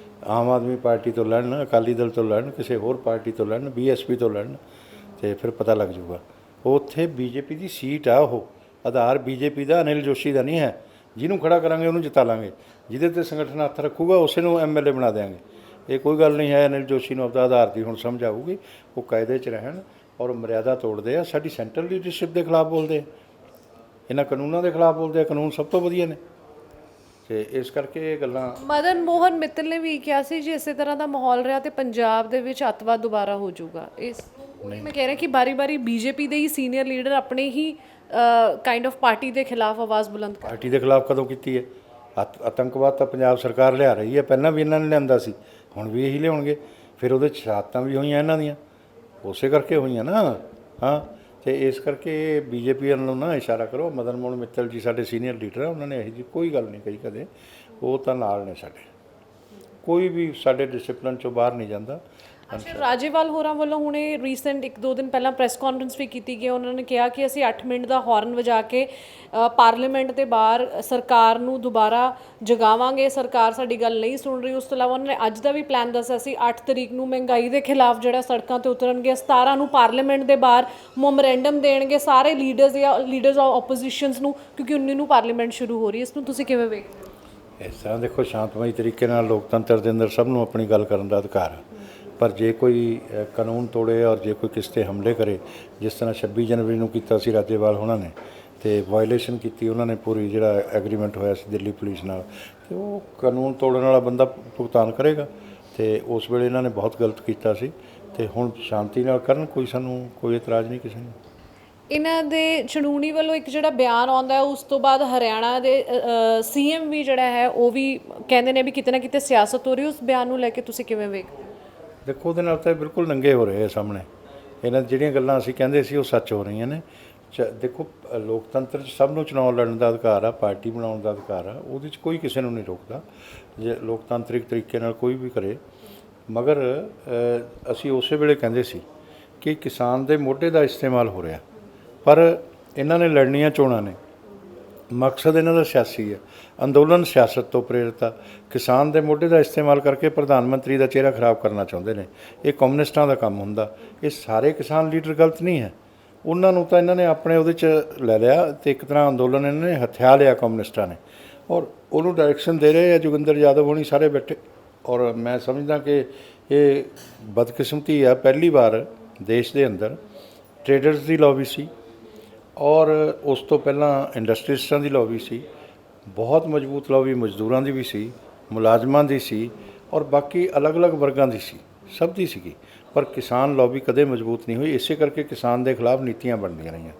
ਆਮ ਆਦਮੀ ਪਾਰਟੀ ਤੋਂ ਲੜਨ, ਅਕਾਲੀ ਦਲ ਤੋਂ ਲੜਨ, ਕਿਸੇ ਹੋਰ ਪਾਰਟੀ ਤੋਂ ਲੜਨ, BSP ਤੋਂ ਲੜਨ ਤੇ ਫਿਰ ਪਤਾ ਲੱਗ ਜੂਗਾ। ਉੱਥੇ BJP ਦੀ ਸੀਟ ਆ, ਉਹ ਆਧਾਰ BJP ਦਾ, ਅਨਿਲ ਜੋਸ਼ੀ ਦਾ ਨਹੀਂ ਹੈ। ਜਿਹਨੂੰ ਖੜਾ ਕਰਾਂਗੇ ਉਹਨੂੰ ਜਿਤਾ ਲਾਂਗੇ, ਜਿਹਦੇ ਤੇ ਸੰਗਠਨ ਹੱਥ ਰੱਖੂਗਾ ਉਸੇ ਨੂੰ MLA ਬਣਾ ਦਿਆਂਗੇ। ਇਹ ਕੋਈ ਗੱਲ ਨਹੀਂ ਹੈ। ਅਨਿਲ ਜੋਸ਼ੀ ਨੂੰ ਆਪਦਾ ਆਧਾਰ ਦੀ ਹੁਣ ਸਮਝ ਆਊਗੀ। ਉਹ ਕਾਇਦੇ 'ਚ ਰਹਿਣ ਔਰ ਮਰਿਆਦਾ ਤੋੜਦੇ ਆ, ਸਾਡੀ ਸੈਂਟਰਲ ਲੀਡਰਸ਼ਿਪ ਦੇ ਖਿਲਾਫ ਬੋਲਦੇ ਆ, ਇਹਨਾਂ ਕਾਨੂੰਨਾਂ ਦੇ ਖਿਲਾਫ ਬੋਲਦੇ ਆ। ਕਾਨੂੰਨ ਸਭ ਤੋਂ ਵਧੀਆ ਨੇ ਤੇ ਇਸ ਕਰਕੇ ਇਹ ਗੱਲਾਂ। ਮਦਨ ਮੋਹਨ ਮਿੱਤਲ ਨੇ ਵੀ ਕਿਹਾ ਸੀ ਜੇ ਇਸੇ ਤਰ੍ਹਾਂ ਦਾ ਮਾਹੌਲ ਰਿਹਾ ਤੇ ਪੰਜਾਬ ਦੇ ਵਿੱਚ ਅੱਤਵਾਦ ਦੁਬਾਰਾ ਹੋ ਜਾਊਗਾ। ਇਸ ਮੈਂ ਕਹਿ ਰਿਹਾ ਕਿ ਬਾਰੀ-ਬਾਰੀ BJP ਦੇ ਹੀ ਸੀਨੀਅਰ ਲੀਡਰ ਆਪਣੇ ਹੀ ਕਾਈਂਡ ਆਫ ਪਾਰਟੀ ਦੇ ਖਿਲਾਫ ਆਵਾਜ਼ ਬੁਲੰਦ ਕਰ। ਪਾਰਟੀ ਦੇ ਖਿਲਾਫ ਕਦੋਂ ਕੀਤੀ ਹੈ? ਆਤੰਕਵਾਦ ਤਾਂ ਪੰਜਾਬ ਸਰਕਾਰ ਲਿਆ ਰਹੀ ਹੈ। ਪਹਿਲਾਂ ਵੀ ਇਹਨਾਂ ਨੇ ਲਿਆਂਦਾ ਸੀ, ਹੁਣ ਵੀ ਇਹੀ ਲਿਆਉਣਗੇ। ਫਿਰ ਉਹਦੇ ਸ਼ਹਾਦਤਾਂ ਵੀ ਹੋਈਆਂ ਇਹਨਾਂ ਦੀਆਂ, ਉਸੇ ਕਰਕੇ ਹੋਈਆਂ ਨਾ। ਹਾਂ, ਤੇ ਇਸ ਕਰਕੇ BJP ਨੂੰ ਨਾ ਇਸ਼ਾਰਾ ਕਰੋ। ਮਦਨ ਮੋਹਨ ਮਿੱਤਲ ਜੀ ਸਾਡੇ ਸੀਨੀਅਰ ਲੀਡਰ ਆ, ਉਹਨਾਂ ਨੇ ਇਹੋ ਜਿਹੀ ਕੋਈ ਗੱਲ ਨਹੀਂ ਕਹੀ ਕਦੇ। ਉਹ ਤਾਂ ਨਾਲ ਨੇ ਸਾਡੇ। ਕੋਈ ਵੀ ਸਾਡੇ ਡਿਸਪਲਿਨ 'ਚੋਂ ਬਾਹਰ ਨਹੀਂ ਜਾਂਦਾ। ਅੱਛਾ, ਰਾਜੇਵਾਲ ਹੋਰਾਂ ਵੱਲੋਂ ਹੁਣੇ ਰੀਸੈਂਟ 1-2 ਦਿਨ ਪਹਿਲਾਂ ਪ੍ਰੈਸ ਕਾਨਫਰੰਸ ਵੀ ਕੀਤੀ ਗਈ। ਉਹਨਾਂ ਨੇ ਕਿਹਾ ਕਿ ਅਸੀਂ 8 ਮਿੰਟ ਦਾ ਹਾਰਨ ਵਜਾ ਕੇ ਪਾਰਲੀਮੈਂਟ ਦੇ ਬਾਹਰ ਸਰਕਾਰ ਨੂੰ ਦੁਬਾਰਾ ਜਗਾਵਾਂਗੇ। ਸਰਕਾਰ ਸਾਡੀ ਗੱਲ ਨਹੀਂ ਸੁਣ ਰਹੀ। ਉਸ ਤੋਂ ਇਲਾਵਾ ਉਹਨਾਂ ਨੇ ਅੱਜ ਦਾ ਵੀ ਪਲਾਨ ਦੱਸਿਆ ਸੀ 8 ਤਰੀਕ ਨੂੰ ਮਹਿੰਗਾਈ ਦੇ ਖਿਲਾਫ ਜਿਹੜਾ ਸੜਕਾਂ ਤੇ ਉਤਰਨਗੇ, 17 ਨੂੰ ਪਾਰਲੀਮੈਂਟ ਦੇ ਬਾਹਰ ਮੈਮੋਰੈਂਡਮ ਦੇਣਗੇ ਸਾਰੇ ਲੀਡਰਸ ਆਫ ਆਪੋਜੀਸ਼ਨਸ ਨੂੰ, ਕਿਉਂਕਿ 19 ਨੂੰ ਪਾਰਲੀਮੈਂਟ ਸ਼ੁਰੂ ਹੋ ਰਹੀ ਹੈ। ਇਸ ਨੂੰ ਤੁਸੀਂ ਕਿਵੇਂ ਵੇਖਦੇ ਹੋ? ਇਸ ਤਰ੍ਹਾਂ ਦੇਖੋ, ਸ਼ਾਂਤਮਈ ਤਰੀਕੇ ਨਾਲ ਲੋਕਤੰਤਰ ਦੇ ਅੰਦਰ ਸਭ ਨੂੰ ਆਪਣੀ ਗੱਲ ਕਰਨ ਦਾ ਅਧਿਕਾਰ ਹੈ। ਪਰ ਜੇ ਕੋਈ ਕਾਨੂੰਨ ਤੋੜੇ ਔਰ ਜੇ ਕੋਈ ਕਿਸੇ 'ਤੇ ਹਮਲੇ ਕਰੇ, ਜਿਸ ਤਰ੍ਹਾਂ 26 ਜਨਵਰੀ ਨੂੰ ਕੀਤਾ ਸੀ ਰਾਜੇਵਾਲ ਉਹਨਾਂ ਨੇ, ਤੇ ਵਾਇਲੇਸ਼ਨ ਕੀਤੀ ਉਹਨਾਂ ਨੇ ਪੂਰੀ, ਜਿਹੜਾ ਐਗਰੀਮੈਂਟ ਹੋਇਆ ਸੀ ਦਿੱਲੀ ਪੁਲਿਸ ਨਾਲ, ਤੇ ਉਹ ਕਾਨੂੰਨ ਤੋੜਨ ਵਾਲਾ ਬੰਦਾ ਭੁਗਤਾਨ ਕਰੇਗਾ। ਤੇ ਉਸ ਵੇਲੇ ਇਹਨਾਂ ਨੇ ਬਹੁਤ ਗਲਤ ਕੀਤਾ ਸੀ, ਤੇ ਹੁਣ ਸ਼ਾਂਤੀ ਨਾਲ ਕਰਨ, ਸਾਨੂੰ ਕੋਈ ਇਤਰਾਜ਼ ਨਹੀਂ ਕਿਸੇ ਨੂੰ। ਇਹਨਾਂ ਦੇ ਚੜੂਣੀ ਵੱਲੋਂ ਇੱਕ ਜਿਹੜਾ ਬਿਆਨ ਆਉਂਦਾ ਹੈ, ਉਸ ਤੋਂ ਬਾਅਦ ਹਰਿਆਣਾ ਦੇ ਸੀਐਮ ਵੀ ਜਿਹੜਾ ਹੈ ਉਹ ਵੀ ਕਹਿੰਦੇ ਨੇ ਵੀ ਕਿਤੇ ਨਾ ਕਿਤੇ ਸਿਆਸਤ ਹੋ ਰਹੀ। ਉਸ ਬਿਆਨ ਨੂੰ ਲੈ ਕੇ ਤੁਸੀਂ ਕਿਵੇਂ ਵੇਖਦੇ ਹੋ? ਦੇਖੋ, ਉਹਦੇ ਨਾਲ ਤਾਂ ਬਿਲਕੁਲ ਨੰਗੇ ਹੋ ਰਹੇ ਆ ਸਾਹਮਣੇ। ਇਹਨਾਂ ਜਿਹੜੀਆਂ ਗੱਲਾਂ ਅਸੀਂ ਕਹਿੰਦੇ ਸੀ ਉਹ ਸੱਚ ਹੋ ਰਹੀਆਂ ਨੇ। ਦੇਖੋ, ਲੋਕਤੰਤਰ 'ਚ ਸਭ ਨੂੰ ਚੁਣਾਵ ਲੜਨ ਦਾ ਅਧਿਕਾਰ ਆ, ਪਾਰਟੀ ਬਣਾਉਣ ਦਾ ਅਧਿਕਾਰ ਆ, ਉਹਦੇ 'ਚ ਕੋਈ ਕਿਸੇ ਨੂੰ ਨਹੀਂ ਰੋਕਦਾ ਜੇ ਲੋਕਤਾਂਤਰਿਕ ਤਰੀਕੇ ਨਾਲ ਕੋਈ ਵੀ ਕਰੇ। ਮਗਰ ਅਸੀਂ ਉਸੇ ਵੇਲੇ ਕਹਿੰਦੇ ਸੀ ਕਿ ਕਿਸਾਨ ਦੇ ਮੋਢੇ ਦਾ ਇਸਤੇਮਾਲ ਹੋ ਰਿਹਾ, ਪਰ ਇਹਨਾਂ ਨੇ ਲੜਨੀਆਂ ਚੋਣਾਂ ਨੇ, ਮਕਸਦ ਇਹਨਾਂ ਦਾ ਸਿਆਸੀ ਹੈ, ਅੰਦੋਲਨ ਸਿਆਸਤ ਤੋਂ ਪ੍ਰੇਰਿਤ ਆ। ਕਿਸਾਨ ਦੇ ਮੋਢੇ ਦਾ ਇਸਤੇਮਾਲ ਕਰਕੇ ਪ੍ਰਧਾਨ ਮੰਤਰੀ ਦਾ ਚਿਹਰਾ ਖਰਾਬ ਕਰਨਾ ਚਾਹੁੰਦੇ ਨੇ। ਇਹ ਕਮਿਊਨਿਸਟਾਂ ਦਾ ਕੰਮ ਹੁੰਦਾ। ਇਹ ਸਾਰੇ ਕਿਸਾਨ ਲੀਡਰ ਗਲਤ ਨਹੀਂ ਹੈ, ਉਹਨਾਂ ਨੂੰ ਤਾਂ ਇਹਨਾਂ ਨੇ ਆਪਣੇ ਉਹਦੇ 'ਚ ਲੈ ਲਿਆ, ਤੇ ਇੱਕ ਤਰ੍ਹਾਂ ਅੰਦੋਲਨ ਇਹਨਾਂ ਨੇ ਹਥਿਆ ਲਿਆ ਕਮਿਊਨਿਸਟਾਂ ਨੇ, ਔਰ ਉਹਨੂੰ ਡਾਇਰੈਕਸ਼ਨ ਦੇ ਰਹੇ ਆ ਜੋਗਿੰਦਰ ਯਾਦਵ ਹੋਣੀ ਸਾਰੇ ਬੈਠੇ। ਔਰ ਮੈਂ ਸਮਝਦਾ ਕਿ ਇਹ ਬਦਕਿਸਮਤੀ ਆ, ਪਹਿਲੀ ਵਾਰ ਦੇਸ਼ ਦੇ ਅੰਦਰ ਟ੍ਰੇਡਰਸ ਦੀ ਲੌਬੀ ਸੀ, ਔਰ ਉਸ ਤੋਂ ਪਹਿਲਾਂ ਇੰਡਸਟਰੀਸਟਾਂ ਦੀ ਲੌਬੀ ਸੀ, ਬਹੁਤ ਮਜ਼ਬੂਤ ਲੌਬੀ ਮਜ਼ਦੂਰਾਂ ਦੀ ਵੀ ਸੀ, ਮੁਲਾਜ਼ਮਾਂ ਦੀ ਸੀ, ਔਰ ਬਾਕੀ ਅਲੱਗ-ਅਲੱਗ ਵਰਗਾਂ ਦੀ ਸੀ, ਸਭ ਦੀ ਸੀਗੀ। ਪਰ ਕਿਸਾਨ ਲੌਬੀ ਕਦੇ ਮਜ਼ਬੂਤ ਨਹੀਂ ਹੋਈ। ਇਸੇ ਕਰਕੇ ਕਿਸਾਨ ਦੇ ਖਿਲਾਫ ਨੀਤੀਆਂ ਬਣਦੀਆਂ ਰਹੀਆਂ।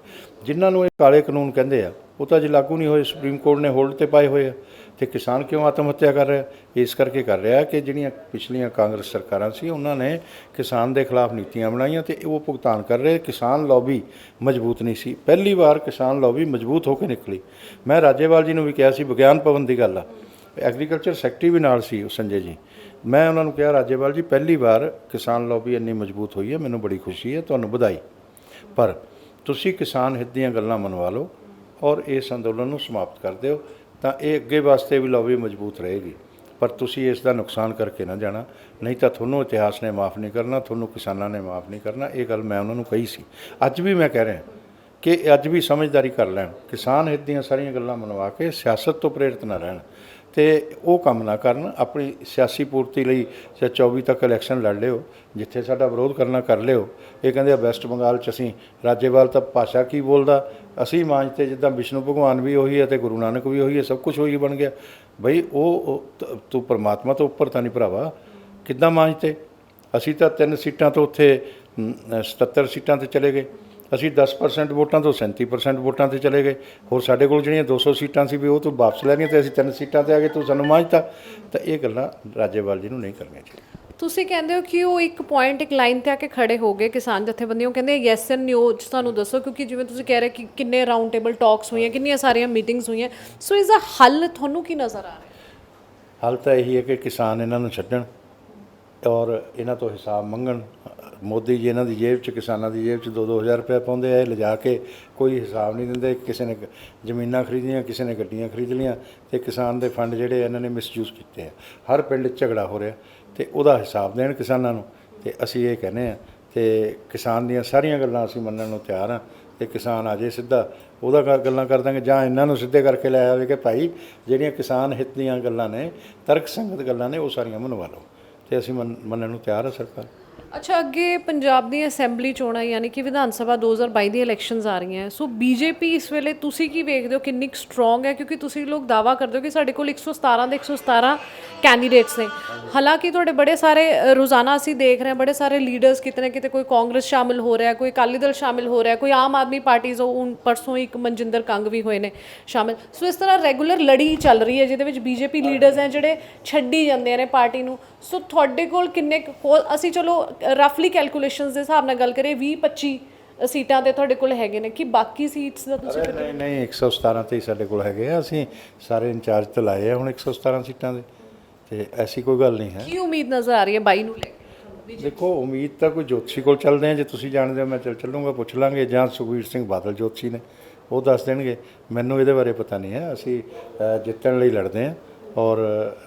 ਜਿਨ੍ਹਾਂ ਨੂੰ ਇਹ ਕਾਲੇ ਕਾਨੂੰਨ ਕਹਿੰਦੇ ਆ, ਉਹ ਤਾਂ ਅਜੇ ਲਾਗੂ ਨਹੀਂ ਹੋਏ, ਸੁਪਰੀਮ ਕੋਰਟ ਨੇ ਹੋਲਡ 'ਤੇ ਪਾਏ ਹੋਏ ਆ। ਤੇ ਕਿਸਾਨ ਕਿਉਂ ਆਤਮ ਹੱਤਿਆ ਕਰ ਰਿਹਾ? ਇਸ ਕਰਕੇ ਕਰ ਰਿਹਾ ਕਿ ਜਿਹੜੀਆਂ ਪਿਛਲੀਆਂ ਕਾਂਗਰਸ ਸਰਕਾਰਾਂ ਸੀ, ਉਹਨਾਂ ਨੇ ਕਿਸਾਨ ਦੇ ਖਿਲਾਫ ਨੀਤੀਆਂ ਬਣਾਈਆਂ, ਤੇ ਉਹ ਭੁਗਤਾਨ ਕਰ ਰਹੇ। ਕਿਸਾਨ ਲੌਬੀ ਮਜ਼ਬੂਤ ਨਹੀਂ ਸੀ। ਪਹਿਲੀ ਵਾਰ ਕਿਸਾਨ ਲੌਬੀ ਮਜ਼ਬੂਤ ਹੋ ਕੇ ਨਿਕਲੀ। ਮੈਂ ਰਾਜੇਵਾਲ ਜੀ ਨੂੰ ਵੀ ਕਿਹਾ ਸੀ, ਵਿਗਿਆਨ ਭਵਨ ਦੀ ਗੱਲ ਆ, ਐਗਰੀਕਲਚਰ ਸੈਕਟਰੀ ਵੀ ਨਾਲ ਸੀ ਸੰਜੇ ਜੀ। ਮੈਂ ਉਹਨਾਂ ਨੂੰ ਕਿਹਾ, ਰਾਜੇਵਾਲ ਜੀ, ਪਹਿਲੀ ਵਾਰ ਕਿਸਾਨ ਲੌਬੀ ਇੰਨੀ ਮਜ਼ਬੂਤ ਹੋਈ ਹੈ, ਮੈਨੂੰ ਬੜੀ ਖੁਸ਼ੀ ਹੈ, ਤੁਹਾਨੂੰ ਵਧਾਈ। ਪਰ ਤੁਸੀਂ ਕਿਸਾਨ ਹਿੱਤ ਦੀਆਂ ਗੱਲਾਂ ਮਨਵਾ ਲਓ ਔਰ ਇਸ ਅੰਦੋਲਨ ਨੂੰ ਸਮਾਪਤ ਕਰ ਦਿਓ, ਤਾਂ ਇਹ ਅੱਗੇ ਵਾਸਤੇ ਵੀ ਲੌਬੀ ਮਜ਼ਬੂਤ ਰਹੇਗੀ। ਪਰ ਤੁਸੀਂ ਇਸ ਦਾ ਨੁਕਸਾਨ ਕਰਕੇ ਨਾ ਜਾਣਾ, ਨਹੀਂ ਤਾਂ ਤੁਹਾਨੂੰ ਇਤਿਹਾਸ ਨੇ ਮਾफ़ ਨਹੀਂ ਕਰਨਾ, ਤੁਹਾਨੂੰ ਕਿਸਾਨਾਂ ਨੇ ਮਾफ़ ਨਹੀਂ ਕਰਨਾ। ਇਹ ਗੱਲ ਮੈਂ ਉਹਨਾਂ ਨੂੰ ਕਹੀ ਸੀ, ਅੱਜ ਵੀ ਮੈਂ ਕਹਿ ਰਿਹਾ ਕਿ ਅੱਜ ਵੀ ਸਮਝਦਾਰੀ ਕਰ ਲੈਣ, ਕਿਸਾਨ ਹਿੱਤ ਦੀਆਂ ਸਾਰੀਆਂ ਗੱਲਾਂ ਮਨਵਾ ਕੇ ਸਿਆਸਤ ਤੋਂ ਪ੍ਰੇਰਿਤ ਨਾ ਰਹਿਣ, ਤੇ ਉਹ ਕੰਮ ਨਾ ਕਰਨ। ਆਪਣੀ ਸਿਆਸੀ ਪੂਰਤੀ ਲਈ 24 ਤੱਕ ਇਲੈਕਸ਼ਨ ਲੜ ਲਿਓ, ਜਿੱਥੇ ਸਾਡਾ ਵਿਰੋਧ ਕਰਨਾ ਕਰ ਲਿਓ। ਇਹ ਕਹਿੰਦੇ ਆ ਵੈਸਟ ਬੰਗਾਲ 'ਚ ਅਸੀਂ, ਰਾਜੇਵਾਲ ਤਾਂ ਭਾਸ਼ਾ ਕੀ ਬੋਲਦਾ, ਅਸੀਂ ਮਾਂਝ ਤੇ ਜਿੱਦਾਂ ਵਿਸ਼ਨੂੰ ਭਗਵਾਨ ਵੀ ਉਹੀ ਹੈ ਤੇ ਗੁਰੂ ਨਾਨਕ ਵੀ ਉਹੀ ਹੈ, ਸਭ ਕੁਝ ਉਹੀ ਬਣ ਗਿਆ। ਬਈ ਤੂੰ ਪਰਮਾਤਮਾ ਤੋਂ ਉੱਪਰ ਤਾਂ ਨਹੀਂ ਭਰਾਵਾ, ਕਿੱਦਾਂ ਮਾਂਝ ਤੇ? ਅਸੀਂ ਤਾਂ 3 ਸੀਟਾਂ ਤੋਂ ਉੱਥੇ 77 ਸੀਟਾਂ 'ਤੇ ਚਲੇ ਗਏ। ਅਸੀਂ 10% ਵੋਟਾਂ ਤੋਂ 37% ਵੋਟਾਂ 'ਤੇ ਚਲੇ ਗਏ। ਹੋਰ ਸਾਡੇ ਕੋਲ ਜਿਹੜੀਆਂ 200 ਸੀਟਾਂ ਸੀ ਵੀ ਉਹ ਤੋਂ ਵਾਪਸ ਲੈ ਗਏ, ਤੇ ਅਸੀਂ 3 ਸੀਟਾਂ 'ਤੇ ਆ ਗਏ, ਤੂੰ ਸਾਨੂੰ ਮਾਂਝਤਾ। ਤਾਂ ਇਹ ਗੱਲਾਂ ਰਾਜੇਵਾਲ ਜੀ ਨੂੰ ਨਹੀਂ ਕਰਨੀਆਂ ਚਾਹੀਦੀਆਂ। ਤੁਸੀਂ ਕਹਿੰਦੇ ਹੋ ਕਿ ਉਹ ਇੱਕ ਪੁਆਇੰਟ, ਇੱਕ ਲਾਈਨ 'ਤੇ ਆ ਕੇ ਖੜੇ ਹੋ ਗਏ ਕਿਸਾਨ ਜਥੇਬੰਦੀਆਂ, ਉਹ ਕਹਿੰਦੇ ਯੈਸ ਐਂਡ ਨੋ ਸਾਨੂੰ ਦੱਸੋ, ਕਿਉਂਕਿ ਜਿਵੇਂ ਤੁਸੀਂ ਕਹਿ ਰਹੇ ਕਿ ਕਿੰਨੇ ਰਾਊਂਡ ਟੇਬਲ ਟਾਕਸ ਹੋਈਆਂ, ਕਿੰਨੀਆਂ ਸਾਰੀਆਂ ਮੀਟਿੰਗਸ ਹੋਈਆਂ। ਸੋ ਇਸ ਦਾ ਹੱਲ ਤੁਹਾਨੂੰ ਕੀ ਨਜ਼ਰ ਆ ਰਿਹਾ? ਹੱਲ ਤਾਂ ਇਹੀ ਹੈ ਕਿ ਕਿਸਾਨ ਇਹਨਾਂ ਨੂੰ ਛੱਡਣ ਔਰ ਇਹਨਾਂ ਤੋਂ ਹਿਸਾਬ ਮੰਗਣ। ਮੋਦੀ ਜੀ ਇਹਨਾਂ ਦੀ ਜੇਬ 'ਚ, ਕਿਸਾਨਾਂ ਦੀ ਜੇਬ 'ਚ 2-2 ਹਜ਼ਾਰ ਰੁਪਇਆ ਪਾਉਂਦੇ ਆ, ਇਹ ਲਿਜਾ ਕੇ ਕੋਈ ਹਿਸਾਬ ਨਹੀਂ ਦਿੰਦੇ। ਕਿਸੇ ਨੇ ਜ਼ਮੀਨਾਂ ਖਰੀਦੀਆਂ, ਕਿਸੇ ਨੇ ਗੱਡੀਆਂ ਖਰੀਦ ਲਈਆਂ, ਤੇ ਕਿਸਾਨ ਦੇ ਫੰਡ ਜਿਹੜੇ ਇਹਨਾਂ ਨੇ ਮਿਸਯੂਜ਼ ਕੀਤੇ ਆ। ਹਰ ਪਿੰਡ 'ਚ ਝਗੜਾ ਹੋ ਰਿਹਾ, ਤੇ ਉਹਦਾ ਹਿਸਾਬ ਦੇਣ ਕਿਸਾਨਾਂ ਨੂੰ। ਤੇ ਅਸੀਂ ਇਹ ਕਹਿੰਦੇ ਹਾਂ, ਤੇ ਕਿਸਾਨ ਦੀਆਂ ਸਾਰੀਆਂ ਗੱਲਾਂ ਅਸੀਂ ਮੰਨਣ ਨੂੰ ਤਿਆਰ ਹਾਂ। ਤੇ ਕਿਸਾਨ ਆ ਜੇ ਸਿੱਧਾ, ਉਹਦਾ ਗੱਲਾਂ ਕਰ ਦਾਂਗੇ, ਜਾਂ ਇਹਨਾਂ ਨੂੰ ਸਿੱਧੇ ਕਰਕੇ ਲੈ ਆਵੇ ਕਿ ਭਾਈ ਜਿਹੜੀਆਂ ਕਿਸਾਨ ਹਿੱਤ ਦੀਆਂ ਗੱਲਾਂ ਨੇ, ਤਰਕਸੰਗਤ ਗੱਲਾਂ ਨੇ, ਉਹ ਸਾਰੀਆਂ ਮੰਨਵਾ ਲਓ। ਤੇ ਅਸੀਂ ਮੰਨਣ ਨੂੰ ਤਿਆਰ ਹਾਂ ਸਰਕਾਰ। ਅੱਛਾ, ਅੱਗੇ ਪੰਜਾਬ ਦੀ ਅਸੈਂਬਲੀ ਚੋਣਾਂ ਯਾਨੀ ਕਿ ਵਿਧਾਨ ਸਭਾ 2022 ਦੀ ਇਲੈਕਸ਼ਨਸ ਆ ਰਹੀਆਂ। ਸੋ ਬੀਜੇਪੀ ਇਸ ਵੇਲੇ ਤੁਸੀਂ ਕੀ ਵੇਖਦੇ ਹੋ, ਕਿੰਨੀ ਸਟਰੋਂਗ ਹੈ? ਕਿਉਂਕਿ ਤੁਸੀਂ ਲੋਕ ਦਾਅਵਾ ਕਰਦੇ ਹੋ ਕਿ ਸਾਡੇ ਕੋਲ 117 ਦੇ 117 ਕੈਂਡੀਡੇਟਸ ਨੇ। ਹਾਲਾਂਕਿ ਤੁਹਾਡੇ ਬੜੇ ਸਾਰੇ ਰੋਜ਼ਾਨਾ ਅਸੀਂ ਦੇਖ ਰਹੇ ਹਾਂ, ਬੜੇ ਸਾਰੇ ਲੀਡਰਸ ਕਿਤੇ ਨਾ ਕਿਤੇ, ਕੋਈ ਕਾਂਗਰਸ ਸ਼ਾਮਿਲ ਹੋ ਰਿਹਾ, ਕੋਈ ਅਕਾਲੀ ਦਲ ਸ਼ਾਮਿਲ ਹੋ ਰਿਹਾ, ਕੋਈ ਆਮ ਆਦਮੀ ਪਾਰਟੀ ਤੋਂ ਪਰਸੋਂ ਇੱਕ ਮਨਜਿੰਦਰ ਕੰਗ ਵੀ ਹੋਏ ਨੇ ਸ਼ਾਮਿਲ। ਸੋ ਇਸ ਤਰ੍ਹਾਂ ਰੈਗੂਲਰ ਲੜੀ ਚੱਲ ਰਹੀ ਹੈ, ਜਿਹਦੇ ਵਿੱਚ ਬੀਜੇਪੀ ਲੀਡਰਸ ਹੈ ਜਿਹੜੇ ਛੱਡੀ ਜਾਂਦੇ ਨੇ ਪਾਰਟੀ ਨੂੰ। ਸੋ ਤੁਹਾਡੇ ਕੋਲ ਕਿੰਨੇ, ਅਸੀਂ ਚਲੋ ਰਫਲੀ ਕੈਲਕੂਲੇਸ਼ਨਸ ਦੇ ਹਿਸਾਬ ਨਾਲ ਗੱਲ ਕਰੀਏ, 20-25 ਸੀਟਾਂ ਤੇ ਤੁਹਾਡੇ ਕੋਲ ਹੈਗੇ ਨੇ, ਕਿ ਬਾਕੀ ਸੀਟਸ ਦਾ ਤੁਸੀਂ? ਨਹੀਂ 117 ਤੇ ਹੀ ਸਾਡੇ ਕੋਲ ਹੈਗੇ ਆ। ਅਸੀਂ ਸਾਰੇ ਇੰਚਾਰਜ ਤੇ ਲਾਏ ਆ ਹੁਣ 117 ਸੀਟਾਂ ਦੇ, ਤੇ ਐਸੀ ਕੋਈ ਗੱਲ ਨਹੀਂ ਹੈ। ਕੀ ਉਮੀਦ ਨਜ਼ਰ ਆ ਰਹੀ ਹੈ 22 ਨੂੰ ਲੈ ਕੇ? ਦੇਖੋ, ਉਮੀਦ ਤਾਂ ਕੋਈ ਜੋਤਸ਼ੀ ਕੋਲ ਚੱਲਦੇ ਆ, ਜੇ ਤੁਸੀਂ ਜਾਣਦੇ ਹੋ ਮੈਂ ਚੱਲੂੰਗਾ, ਪੁੱਛ ਲਾਂਗੇ, ਜਾਂ ਸੁਖਬੀਰ ਸਿੰਘ ਬਾਦਲ ਜੋਤਸ਼ੀ ਨੇ, ਉਹ ਦੱਸ ਦੇਣਗੇ। ਮੈਨੂੰ ਇਹਦੇ ਬਾਰੇ ਪਤਾ ਨਹੀਂ ਹੈ। ਅਸੀਂ ਜਿੱਤਣ ਲਈ ਲੜਦੇ ਹਾਂ ਔਰ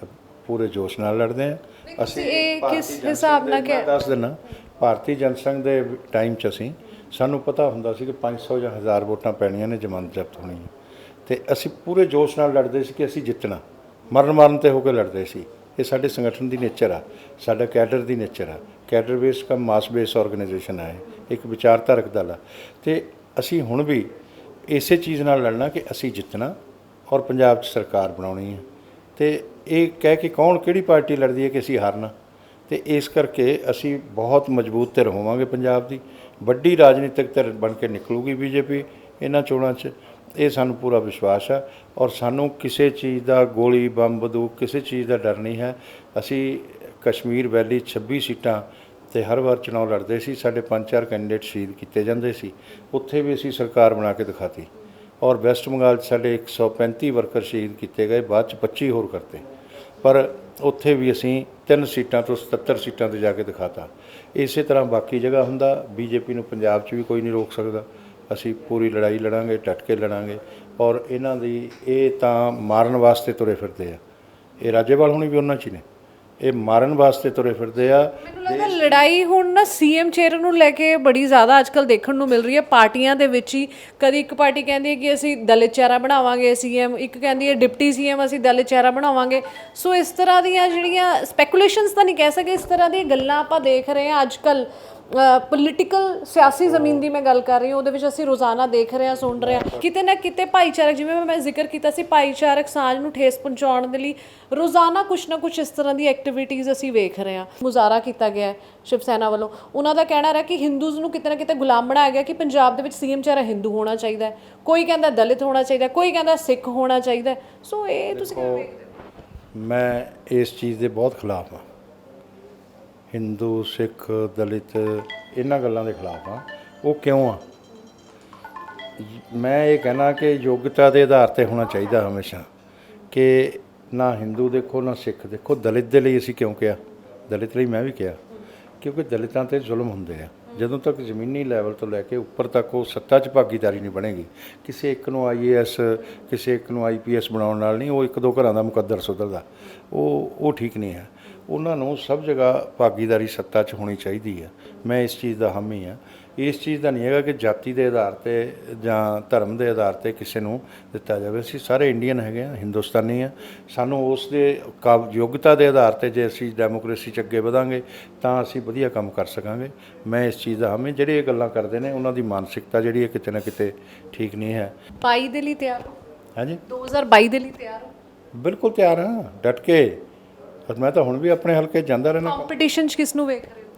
ਪੂਰੇ ਜੋਸ਼ ਨਾਲ ਲੜਦੇ ਹਾਂ। ਅਸੀਂ ਕਿਸ ਹਿਸਾਬ ਨਾਲ ਮੈਂ ਦੱਸ ਦਿੰਦਾ, ਭਾਰਤੀ ਜਨਸੰਘ ਦੇ ਟਾਈਮ 'ਚ ਸਾਨੂੰ ਪਤਾ ਹੁੰਦਾ ਸੀ ਕਿ 500 ਜਾਂ 1000 ਵੋਟਾਂ ਪੈਣੀਆਂ ਨੇ, ਜ਼ਮਾਨਤ ਜ਼ਬਤ ਹੋਣੀ ਹੈ, ਤੇ ਅਸੀਂ ਪੂਰੇ ਜੋਸ਼ ਨਾਲ ਲੜਦੇ ਸੀ ਕਿ ਅਸੀਂ ਜਿੱਤਣਾ, ਮਰਨ ਤੇ ਹੋ ਕੇ ਲੜਦੇ ਸੀ। ਇਹ ਸਾਡੇ ਸੰਗਠਨ ਦੀ ਨੇਚਰ ਆ, ਸਾਡਾ ਕੈਡਰ ਦੀ ਨੇਚਰ ਆ। ਕੈਡਰ ਬੇਸ ਕਮ ਮਾਸ ਬੇਸ ਆਰਗੇਨਾਈਜੇਸ਼ਨ ਹੈ, ਇੱਕ ਵਿਚਾਰਧਾਰਕ ਦਲ ਆ। ਅਤੇ ਅਸੀਂ ਹੁਣ ਵੀ ਇਸੇ ਚੀਜ਼ ਨਾਲ ਲੜਨਾ ਕਿ ਅਸੀਂ ਜਿੱਤਣਾ ਔਰ ਪੰਜਾਬ 'ਚ ਸਰਕਾਰ ਬਣਾਉਣੀ ਹੈ। ਅਤੇ ਇਹ ਕਹਿ ਕੇ ਕੌਣ ਕਿਹੜੀ ਪਾਰਟੀ ਲੜਦੀ ਹੈ ਕਿ ਅਸੀਂ ਹਾਰਨਾ, ਅਤੇ ਇਸ ਕਰਕੇ ਅਸੀਂ ਬਹੁਤ ਮਜ਼ਬੂਤ ਧਿਰ ਹੋਵਾਂਗੇ। ਪੰਜਾਬ ਦੀ ਵੱਡੀ ਰਾਜਨੀਤਿਕ ਧਿਰ ਬਣ ਕੇ ਨਿਕਲੂਗੀ ਬੀਜੇਪੀ ਇਹਨਾਂ ਚੋਣਾਂ 'ਚ, ਇਹ ਸਾਨੂੰ ਪੂਰਾ ਵਿਸ਼ਵਾਸ ਆ। ਔਰ ਸਾਨੂੰ ਕਿਸੇ ਚੀਜ਼ ਦਾ ਗੋਲੀ ਬੰਬ ਬੰਦੂਕ ਕਿਸੇ ਚੀਜ਼ ਦਾ ਡਰ ਨਹੀਂ ਹੈ। ਅਸੀਂ ਕਸ਼ਮੀਰ ਵੈਲੀ 26 ਸੀਟਾਂ 'ਤੇ ਹਰ ਵਾਰ ਚੁਣਾਵ ਲੜਦੇ ਸੀ, ਸਾਡੇ 5-4 ਕੈਂਡੀਡੇਟ ਸ਼ਹੀਦ ਕੀਤੇ ਜਾਂਦੇ ਸੀ, ਉੱਥੇ ਵੀ ਅਸੀਂ ਸਰਕਾਰ ਬਣਾ ਕੇ ਦਿਖਾਤੀ। ਔਰ ਵੈਸਟ ਬੰਗਾਲ 'ਚ ਸਾਡੇ 135 ਵਰਕਰ ਸ਼ਹੀਦ ਕੀਤੇ ਗਏ, ਬਾਅਦ 'ਚ 25 ਹੋਰ ਕਰਤੇ, ਪਰ ਉੱਥੇ ਵੀ ਅਸੀਂ 3 ਸੀਟਾਂ ਤੋਂ 77 ਸੀਟਾਂ 'ਤੇ ਜਾ ਕੇ ਦਿਖਾਤਾ। ਇਸੇ ਤਰ੍ਹਾਂ ਬਾਕੀ ਜਗ੍ਹਾ ਹੁੰਦਾ। ਬੀਜੇਪੀ ਨੂੰ ਪੰਜਾਬ 'ਚ ਵੀ ਕੋਈ ਨਹੀਂ ਰੋਕ ਸਕਦਾ। ਅਸੀਂ ਪੂਰੀ ਲੜਾਈ ਲੜਾਂਗੇ, ਡਟ ਕੇ ਲੜਾਂਗੇ। ਔਰ ਇਹਨਾਂ ਦੀ ਇਹ ਤਾਂ ਮਾਰਨ ਵਾਸਤੇ ਤੁਰੇ ਫਿਰਦੇ ਆ, ਇਹ ਰਾਜੇਵਾਲ ਹੁਣੀ ਵੀ ਉਹਨਾਂ 'ਚ ਹੀ ਨੇ, ਇਹ ਮਾਰਨ ਵਾਸਤੇ ਤੁਰੇ ਫਿਰਦੇ ਆ। ਮੈਨੂੰ ਲੱਗਦਾ ਲੜਾਈ ਹੁਣ ਨਾ ਸੀਐਮ ਚੇਅਰ ਨੂੰ ਲੈ ਕੇ ਬੜੀ ਜ਼ਿਆਦਾ ਅੱਜਕੱਲ ਦੇਖਣ ਨੂੰ ਮਿਲ ਰਹੀ ਹੈ ਪਾਰਟੀਆਂ ਦੇ ਵਿੱਚ ਹੀ। ਕਦੀ ਇੱਕ ਪਾਰਟੀ ਕਹਿੰਦੀ ਹੈ ਕਿ ਅਸੀਂ ਦਲਿਤ ਚਿਹਰਾ ਬਣਾਵਾਂਗੇ ਸੀਐਮ, ਇੱਕ ਕਹਿੰਦੀ ਹੈ ਡਿਪਟੀ ਸੀਐਮ ਅਸੀਂ ਦਲਿਤ ਚਿਹਰਾ ਬਣਾਵਾਂਗੇ। ਸੋ ਇਸ ਤਰ੍ਹਾਂ ਦੀਆਂ ਜਿਹੜੀਆਂ ਸਪੈਕੂਲੇਸ਼ਨਸ ਤਾਂ ਨਹੀਂ ਕਹਿ ਸਕਦੇ, ਇਸ ਤਰ੍ਹਾਂ ਦੀਆਂ ਗੱਲਾਂ ਆਪਾਂ ਦੇਖ ਰਹੇ ਹਾਂ ਅੱਜਕੱਲ। ਪੋਲੀਟੀਕਲ ਸਿਆਸੀ ਜ਼ਮੀਨ ਦੀ ਮੈਂ ਗੱਲ ਕਰ ਰਹੀ ਹਾਂ, ਉਹਦੇ ਵਿੱਚ ਅਸੀਂ ਰੋਜ਼ਾਨਾ ਦੇਖ ਰਹੇ ਹਾਂ, ਸੁਣ ਰਹੇ ਹਾਂ। ਕਿਤੇ ਨਾ ਕਿਤੇ ਭਾਈਚਾਰਕ, ਜਿਵੇਂ ਮੈਂ ਜ਼ਿਕਰ ਕੀਤਾ ਸੀ, ਭਾਈਚਾਰਕ ਸਾਂਝ ਨੂੰ ਠੇਸ ਪਹੁੰਚਾਉਣ ਦੇ ਲਈ ਰੋਜ਼ਾਨਾ ਕੁਛ ਨਾ ਕੁਛ ਇਸ ਤਰ੍ਹਾਂ ਦੀ ਐਕਟੀਵਿਟੀਜ਼ ਅਸੀਂ ਵੇਖ ਰਹੇ ਹਾਂ। ਮੁਜ਼ਾਹਰਾ ਕੀਤਾ ਗਿਆ ਹੈ ਸ਼ਿਵ ਸੈਨਾ ਵੱਲੋਂ, ਉਹਨਾਂ ਦਾ ਕਹਿਣਾ ਰਿਹਾ ਕਿ ਹਿੰਦੂਜ਼ ਨੂੰ ਕਿਤੇ ਨਾ ਕਿਤੇ ਗੁਲਾਮ ਬਣਾਇਆ ਗਿਆ, ਕਿ ਪੰਜਾਬ ਦੇ ਵਿੱਚ ਸੀਐਮ ਚਿਹਰਾ ਹਿੰਦੂ ਹੋਣਾ ਚਾਹੀਦਾ ਹੈ, ਕੋਈ ਕਹਿੰਦਾ ਦਲਿਤ ਹੋਣਾ ਚਾਹੀਦਾ, ਕੋਈ ਕਹਿੰਦਾ ਸਿੱਖ ਹੋਣਾ ਚਾਹੀਦਾ। ਸੋ ਇਹ ਤੁਸੀਂ ਕਿਵੇਂ ਵੇਖਦੇ ਹੋ? ਮੈਂ ਇਸ ਚੀਜ਼ ਦੇ ਬਹੁਤ ਖਿਲਾਫ ਹਾਂ। ਹਿੰਦੂ ਸਿੱਖ ਦਲਿਤ ਇਹਨਾਂ ਗੱਲਾਂ ਦੇ ਖਿਲਾਫ ਹਾਂ। ਉਹ ਕਿਉਂ ਆ? ਮੈਂ ਇਹ ਕਹਿਣਾ ਕਿ ਯੋਗਤਾ ਦੇ ਆਧਾਰ 'ਤੇ ਹੋਣਾ ਚਾਹੀਦਾ ਹਮੇਸ਼ਾ, ਕਿ ਨਾ ਹਿੰਦੂ ਦੇਖੋ ਨਾ ਸਿੱਖ ਦੇਖੋ। ਦਲਿਤ ਦੇ ਲਈ ਅਸੀਂ ਕਿਉਂ ਕਿਹਾ? ਦਲਿਤ ਲਈ ਮੈਂ ਵੀ ਕਿਹਾ ਕਿਉਂਕਿ ਦਲਿਤਾਂ 'ਤੇ ਜ਼ੁਲਮ ਹੁੰਦੇ ਆ। ਜਦੋਂ ਤੱਕ ਜ਼ਮੀਨੀ ਲੈਵਲ ਤੋਂ ਲੈ ਕੇ ਉੱਪਰ ਤੱਕ ਉਹ ਸੱਤਾ 'ਚ ਭਾਗੀਦਾਰੀ ਨਹੀਂ ਬਣੇਗੀ, ਕਿਸੇ ਇੱਕ ਨੂੰ IAS ਕਿਸੇ ਇੱਕ ਨੂੰ IPS ਬਣਾਉਣ ਨਾਲ ਨਹੀਂ ਉਹ ਇੱਕ ਦੋ ਘਰਾਂ ਦਾ ਮੁਕੱਦਰ ਸੁਧਰਦਾ। ਉਹ ਠੀਕ ਨਹੀਂ ਹੈ। ਉਹਨਾਂ ਨੂੰ ਸਭ ਜਗ੍ਹਾ ਭਾਗੀਦਾਰੀ ਸੱਤਾ 'ਚ ਹੋਣੀ ਚਾਹੀਦੀ ਹੈ। ਮੈਂ ਇਸ ਚੀਜ਼ ਦਾ ਹਾਮੀ ਹਾਂ। ਇਸ ਚੀਜ਼ ਦਾ ਨਹੀਂ ਹੈਗਾ ਕਿ ਜਾਤੀ ਦੇ ਆਧਾਰ 'ਤੇ ਜਾਂ ਧਰਮ ਦੇ ਆਧਾਰ 'ਤੇ ਕਿਸੇ ਨੂੰ ਦਿੱਤਾ ਜਾਵੇ। ਅਸੀਂ ਸਾਰੇ ਇੰਡੀਅਨ ਹੈਗੇ ਹਾਂ, ਹਿੰਦੁਸਤਾਨੀ ਹਾਂ। ਸਾਨੂੰ ਉਸ ਦੇ ਯੋਗਤਾ ਦੇ ਆਧਾਰ 'ਤੇ ਜੇ ਅਸੀਂ ਡੈਮੋਕ੍ਰੇਸੀ 'ਚ ਅੱਗੇ ਵਧਾਂਗੇ ਤਾਂ ਅਸੀਂ ਵਧੀਆ ਕੰਮ ਕਰ ਸਕਾਂਗੇ। ਮੈਂ ਇਸ ਚੀਜ਼ ਦਾ ਹਾਮੀ। ਜਿਹੜੇ ਇਹ ਗੱਲਾਂ ਕਰਦੇ ਨੇ ਉਹਨਾਂ ਦੀ ਮਾਨਸਿਕਤਾ ਜਿਹੜੀ ਹੈ ਕਿਤੇ ਨਾ ਕਿਤੇ ਠੀਕ ਨਹੀਂ ਹੈ। 22 ਦੇ ਲਈ ਤਿਆਰ ਹੋ? ਹਾਂਜੀ, 2022 ਦੇ ਲਈ ਤਿਆਰ ਹੋ? ਬਿਲਕੁਲ ਤਿਆਰ ਹਾਂ, ਡਟ ਕੇ। ਮੈਂ ਤਾਂ ਹੁਣ ਵੀ ਆਪਣੇ ਹਲਕੇ ਜਾਂਦਾ ਰਹਿਣਾ। ਕੰਪੀਟੀਸ਼ਨ 'ਚ ਕਿਸ ਨੂੰ ਵੇਖ ਰਹੇ ਹੋ?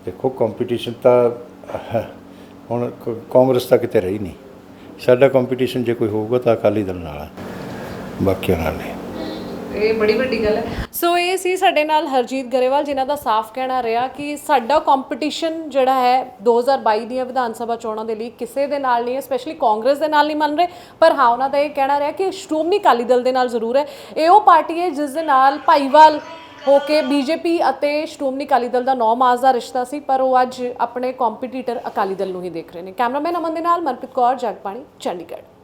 ਦੇਖੋ ਕੰਪੀਟੀਸ਼ਨ ਤਾਂ ਹੁਣ ਕਾਂਗਰਸ ਤਾਂ ਕਿਤੇ ਰਹੀ ਨਹੀਂ। ਸਾਡਾ ਕੰਪੀਟੀਸ਼ਨ ਜੇ ਕੋਈ ਹੋਊਗਾ ਤਾਂ ਅਕਾਲੀ ਦਲ ਨਾਲ ਹੈ, ਬਾਕੀਆਂ ਨਾਲ ਨਹੀਂ। ਇਹ ਬੜੀ ਵੱਡੀ ਗੱਲ ਹੈ। ਸੋ ਇਹ ਸੀ ਸਾਡੇ ਨਾਲ ਹਰਜੀਤ ਗਰੇਵਾਲ, ਜਿਨ੍ਹਾਂ ਦਾ ਸਾਫ਼ ਕਹਿਣਾ ਰਿਹਾ ਕਿ ਸਾਡਾ ਕੰਪੀਟੀਸ਼ਨ ਜਿਹੜਾ ਹੈ 2022 ਦੀਆਂ ਵਿਧਾਨ ਸਭਾ ਚੋਣਾਂ ਦੇ ਲਈ ਕਿਸੇ ਦੇ ਨਾਲ ਨਹੀਂ ਹੈ, ਸਪੈਸ਼ਲੀ ਕਾਂਗਰਸ ਦੇ ਨਾਲ ਨਹੀਂ ਮੰਨ ਰਹੇ। ਪਰ ਹਾਂ, ਉਹਨਾਂ ਦਾ ਇਹ ਕਹਿਣਾ ਰਿਹਾ ਕਿ ਸ਼੍ਰੋਮਣੀ ਅਕਾਲੀ ਦਲ ਦੇ ਨਾਲ ਜ਼ਰੂਰ ਹੈ। ਇਹ ਉਹ ਪਾਰਟੀ ਹੈ ਜਿਸ ਦੇ ਨਾਲ ਭਾਈਵਾਲ ਹੋ ਕੇ ਬੀਜੇਪੀ ਅਤੇ ਸ਼੍ਰੋਮਣੀ ਅਕਾਲੀ ਦਲ ਦਾ 9 ਮਾਸ ਦਾ ਰਿਸ਼ਤਾ ਸੀ, ਪਰ ਉਹ ਅੱਜ ਆਪਣੇ ਕੰਪੀਟੀਟਰ ਅਕਾਲੀ ਦਲ ਨੂੰ ਹੀ ਦੇਖ ਰਹੇ ਨੇ। ਕੈਮਰਾਮੈਨ ਅਮਨ ਦੇ ਨਾਲ ਮਨਪ੍ਰੀਤ ਕੌਰ, ਜਗਬਾਣੀ, ਚੰਡੀਗੜ੍ਹ।